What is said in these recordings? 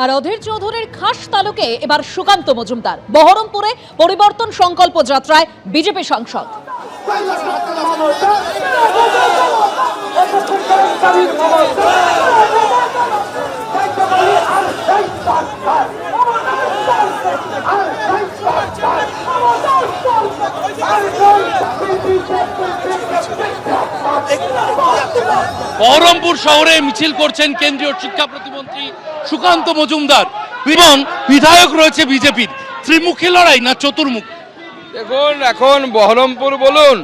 আর অধীর চৌধুরীর খাস তালুকে এবার সুকান্ত মজুমদার বহরমপুরে পরিবর্তন সংকল্প যাত্রায় বিজেপি সাংসদ। বহরমপুর শহরে মিছিল করছেন কেন্দ্রীয় শিক্ষা প্রতিমন্ত্রী সুকান্ত মজুমদার এবং বিধায়ক রয়েছে বিজেপির। ত্রিমুখী লড়াই না চতুর্মুখ? দেখুন, এখন বহরমপুর বলুন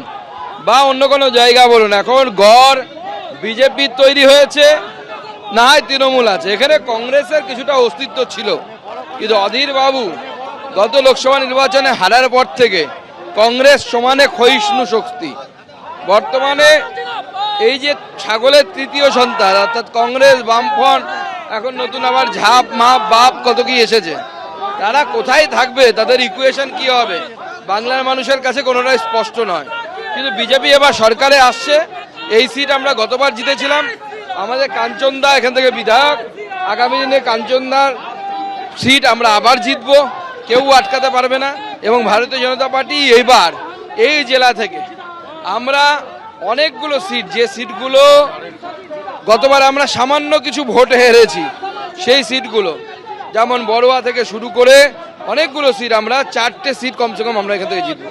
বা অন্য কোনো জায়গা বলুন, এখন গড় বিজেপির তৈরি হয়েছে, না হয় তৃণমূল আছে। এখানে কংগ্রেসের কিছুটা অস্তিত্ব ছিল, কিন্তু অধীর বাবু গত লোকসভা নির্বাচনে হারার পর থেকে কংগ্রেস সমানে ক্ষয়িষ্ণু শক্তি। বর্তমানে এই যে ছাগলের তৃতীয় সন্তান অর্থাৎ কংগ্রেস, বামফ্রন্ট, এখন নতুন আবার ঝাপ মাপ বাপ কত কি এসেছে, তারা কোথায় থাকবে, তাদের ইকুয়েশন কি হবে, বাংলার মানুষের কাছে কোনোটাই স্পষ্ট নয়। কিন্তু বিজেপি এবার সরকারে আসছে। এই সিট আমরা গতবার জিতেছিলাম, আমাদের কাঞ্চনদা এখান থেকে বিধায়ক, আগামী দিনে কাঞ্চনদার সিট আমরা আবার জিতবো, কেউ আটকাতে পারবে না। এবং ভারতীয় জনতা পার্টি এইবার এই জেলা থেকে আমরা অনেকগুলো সিট, যে সিটগুলো গতবার আমরা সামান্য কিছু ভোটে হেরেছি, সেই সিটগুলো যেমন বড়ুয়া থেকে শুরু করে অনেকগুলো সিট, আমরা 4টে সিট কমসে কম আমরা এখান থেকে জিতবো।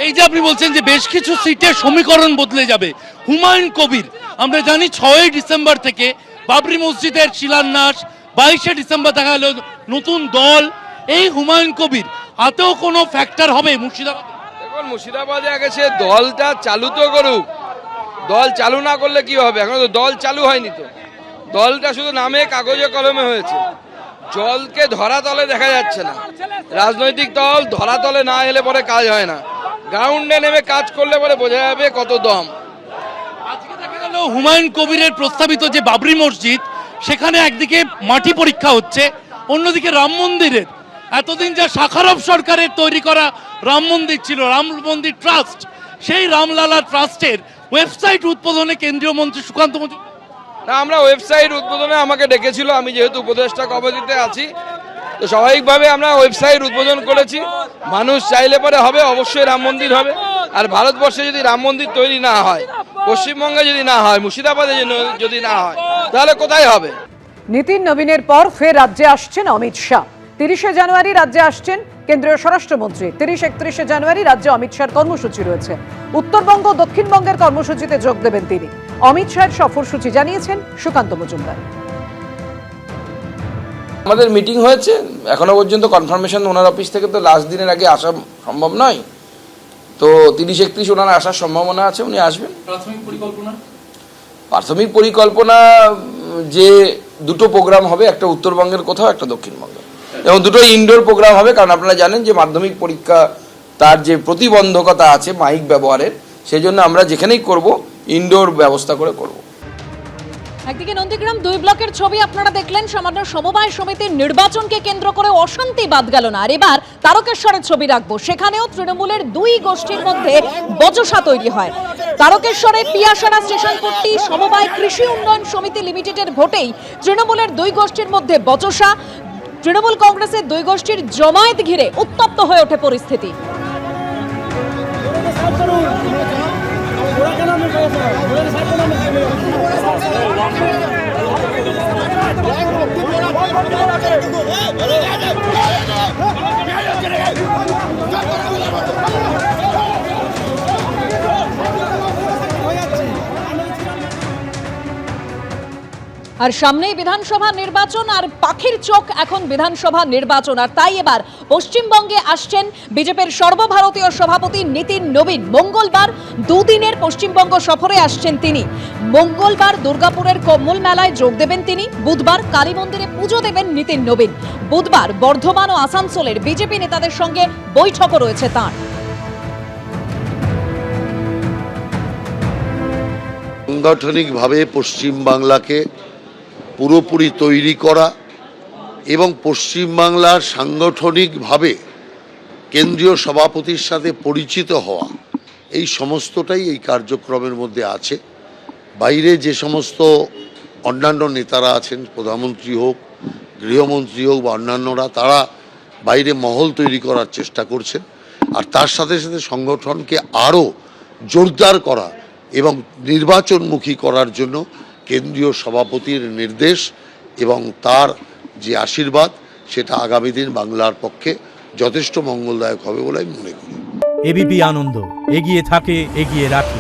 এই যে আপনি বলছেন যে বেশ কিছু সিটের সমীকরণ বদলে যাবে, হুমায়ুন কবির আমরা জানি 6ই ডিসেম্বর থেকে বাবরি মসজিদের শিলান্যাস, 22শে ডিসেম্বর দেখা গেল নতুন দল। এই হুমায়ুন কবির হাতেও কোনো ফ্যাক্টর হবে মুর্শিদাবাদ? দেখুন, মুর্শিদাবাদে আগে সে দলটা চালু তো করুক, দল চালু না করলে কি হবে? এখন তো দল চালু হয়নি, তো দলটা শুধু নামে কাগজে কলমে হয়েছে, জলকে ধরাতলে দেখা যাচ্ছে না। রাজনৈতিক দল ধরাতলে না এলে পরে কাজ হয় না, গ্রাউন্ডে নেমে কাজ করলে পরে বোঝা যাবে কত দম। আজকে দেখা গেল হুমায়ুন কবিরের প্রস্তাবিত যে বাবরি মসজিদ, সেখানে একদিকে মাটি পরীক্ষা হচ্ছে, অন্যদিকে রাম মন্দিরের এতদিন যা শাখারব সরকারের তৈরি করা রাম মন্দির ছিল, রাম মন্দির ট্রাস্ট, সেই রামলালা ট্রাস্টের ওয়েবসাইট উদ্বোধনে কেন্দ্রীয় মন্ত্রী সুকান্ত মজুমদার। না, আমরা ওয়েবসাইট উদ্বোধনে আমাকে ডেকেছিল, আমি যেহেতু উপদেষ্টা কমিটিতে আছি, তো স্বাভাবিকভাবে আমরা ওয়েবসাইট উদ্বোধন করেছি। মানুষ চাইলে পরে হবে, অবশ্যই রাম মন্দির হবে। আর ভারতবর্ষে যদি রাম মন্দির তৈরি না হয়, পশ্চিমবঙ্গে যদি না হয়, মুর্শিদাবাদে যদি না হয়, তাহলে কোথায় হবে? নীতিন নবীনের পর ফের রাজ্যে আসছেন অমিত শাহ। 30শে জানুয়ারি রাজ্যে আসছেন কেন্দ্রীয় স্বরাষ্ট্রমন্ত্রী। 30-31শে জানুয়ারি রাজ্যে অমিত শাহর কর্মসূচি রয়েছে। উত্তরবঙ্গ দক্ষিণবঙ্গের কর্মসূচিতে যোগ দেবেন তিনি। অমিত শাহের সফরসূচি জানিয়েছেন সুকান্ত মজুমদার। আমাদের মিটিং হয়েছে, এখনো পর্যন্ত কনফার্মেশন ওনার অফিস থেকে তো লাস্ট দিনের আগে আসা সম্ভব নয়, তো 30-31 ওনার আসার সম্ভাবনা আছে, উনি আসবেন। প্রাথমিক পরিকল্পনা যে দুটো প্রোগ্রাম হবে, একটা উত্তরবঙ্গের কোথাও, একটা দক্ষিণবঙ্গে, এবং দুটো ইনডোর প্রোগ্রাম হবে। কারণ আপনারা জানেন যে মাধ্যমিক পরীক্ষা তার যে প্রতিবন্ধকতা আছে মাইক ব্যবহারের, সেই জন্য আমরা যেখানেই করব ইনডোর ব্যবস্থা করে করব। একদিকে নন্দীগ্রাম 2 ব্লকের ছবি আপনারা দেখলেন, সামান্য সমবায় সমিতির নির্বাচনকে কেন্দ্র করে অশান্তি বাদ গেল না। আর এবার তারকেশ্বরের ছবি রাখবো, সেখানেও তৃণমূলের 2 গোষ্ঠীর মধ্যে বচসা তৈরি হয়। তারকেশ্বরে পিয়াসারা স্টেশনপট্টি সমবায় কৃষি উন্নয়ন সমিতি লিমিটেডের ভোটেই তৃণমূলের 2 গোষ্ঠীর মধ্যে বচসা। তৃণমূল কংগ্রেসের 2 গোষ্ঠীর জমায়েত ঘিরে উত্তপ্ত হয়ে ওঠে পরিস্থিতি। আর সামনেই বিধানসভা নির্বাচন, আর পাখির চোখ এখন বিধানসভা নির্বাচন। আর তাই এবার পশ্চিমবঙ্গে আসছেন বিজেপির সর্বভারতীয় সভাপতি নীতিন নবীন। মঙ্গলবার 2 দিনের পশ্চিমবঙ্গ সফরে আসছেন তিনি। মঙ্গলবার দুর্গাপুরের কম্মল মেলায় যোগ দেবেন তিনি। বুধবার কালী মন্দিরে পুজো দেবেন নীতিন নবীন। বুধবার বর্ধমান ও আসানসোলের বিজেপি নেতাদের সঙ্গে বৈঠকও রয়েছে তাঁর। সাংগঠনিকভাবে পশ্চিমবাংলাকে পুরোপুরি তৈরি করা এবং পশ্চিমবাংলার সাংগঠনিকভাবে কেন্দ্রীয় সভাপতির সাথে পরিচিত হওয়া, এই সমস্তটাই এই কার্যক্রমের মধ্যে আছে। বাইরে যে সমস্ত অন্যান্য নেতারা আছেন, প্রধানমন্ত্রী হোক, গৃহমন্ত্রী হোক বা অন্যান্যরা, তারা বাইরে মহল তৈরি করার চেষ্টা করছেন। আর তার সাথে সাথে সংগঠনকে আরও জোরদার করা এবং নির্বাচনমুখী করার জন্য কেন্দ্রীয় সভাপতির নির্দেশ এবং তার যে আশীর্বাদ, সেটা আগামী দিন বাংলার পক্ষে যথেষ্ট মঙ্গলদায়ক হবে বলে আমি মনে করি। এবিপি আনন্দ, এগিয়ে থাকে, এগিয়ে রাখে।